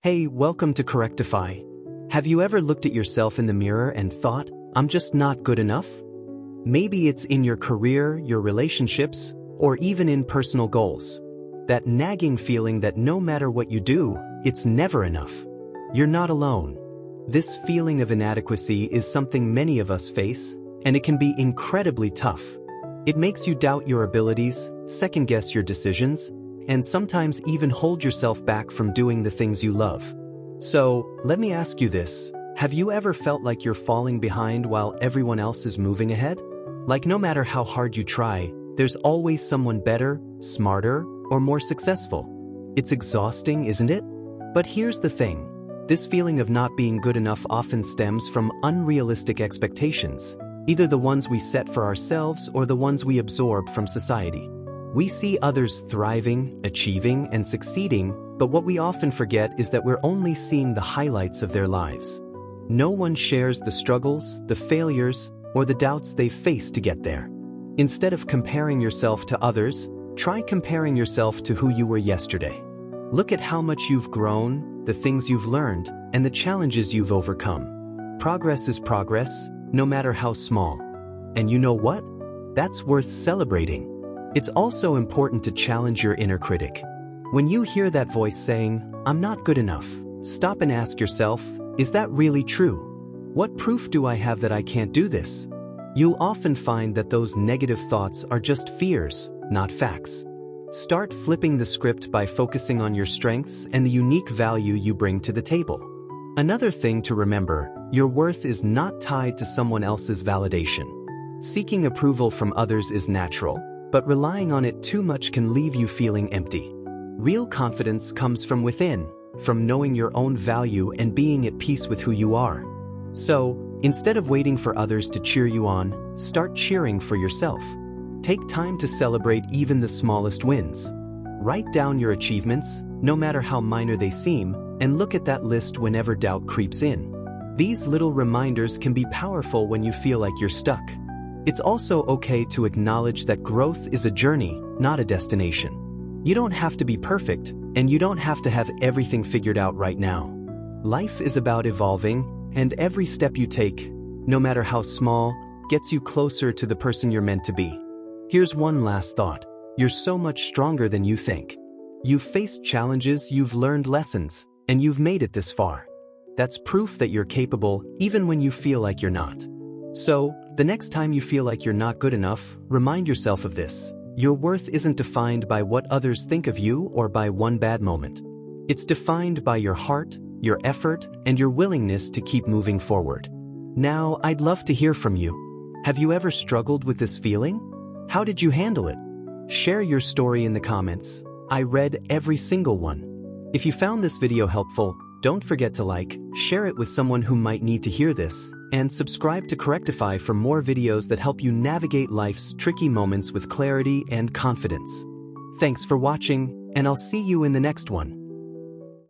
Hey, welcome to Charectify. Have you ever looked at yourself in the mirror and thought, I'm just not good enough? Maybe it's in your career, your relationships, or even in personal goals. That nagging feeling that no matter what you do, it's never enough. You're not alone. This feeling of inadequacy is something many of us face, and it can be incredibly tough. It makes you doubt your abilities, second-guess your decisions, and sometimes even hold yourself back from doing the things you love. So, let me ask you this. Have you ever felt like you're falling behind while everyone else is moving ahead? Like no matter how hard you try, there's always someone better, smarter, or more successful. It's exhausting, isn't it? But here's the thing. This feeling of not being good enough often stems from unrealistic expectations, either the ones we set for ourselves or the ones we absorb from society. We see others thriving, achieving, and succeeding, but what we often forget is that we're only seeing the highlights of their lives. No one shares the struggles, the failures, or the doubts they've faced to get there. Instead of comparing yourself to others, try comparing yourself to who you were yesterday. Look at how much you've grown, the things you've learned, and the challenges you've overcome. Progress is progress, no matter how small. And you know what? That's worth celebrating. It's also important to challenge your inner critic. When you hear that voice saying, I'm not good enough, stop and ask yourself, is that really true? What proof do I have that I can't do this? You'll often find that those negative thoughts are just fears, not facts. Start flipping the script by focusing on your strengths and the unique value you bring to the table. Another thing to remember, your worth is not tied to someone else's validation. Seeking approval from others is natural, but relying on it too much can leave you feeling empty. Real confidence comes from within, from knowing your own value and being at peace with who you are. So, instead of waiting for others to cheer you on, start cheering for yourself. Take time to celebrate even the smallest wins. Write down your achievements, no matter how minor they seem, and look at that list whenever doubt creeps in. These little reminders can be powerful when you feel like you're stuck. It's also okay to acknowledge that growth is a journey, not a destination. You don't have to be perfect, and you don't have to have everything figured out right now. Life is about evolving, and every step you take, no matter how small, gets you closer to the person you're meant to be. Here's one last thought. You're so much stronger than you think. You've faced challenges, you've learned lessons, and you've made it this far. That's proof that you're capable, even when you feel like you're not. So, the next time you feel like you're not good enough, remind yourself of this. Your worth isn't defined by what others think of you or by one bad moment. It's defined by your heart, your effort, and your willingness to keep moving forward. Now, I'd love to hear from you. Have you ever struggled with this feeling? How did you handle it? Share your story in the comments. I read every single one. If you found this video helpful, don't forget to like, share it with someone who might need to hear this, and subscribe to Charectify for more videos that help you navigate life's tricky moments with clarity and confidence. Thanks for watching, and I'll see you in the next one.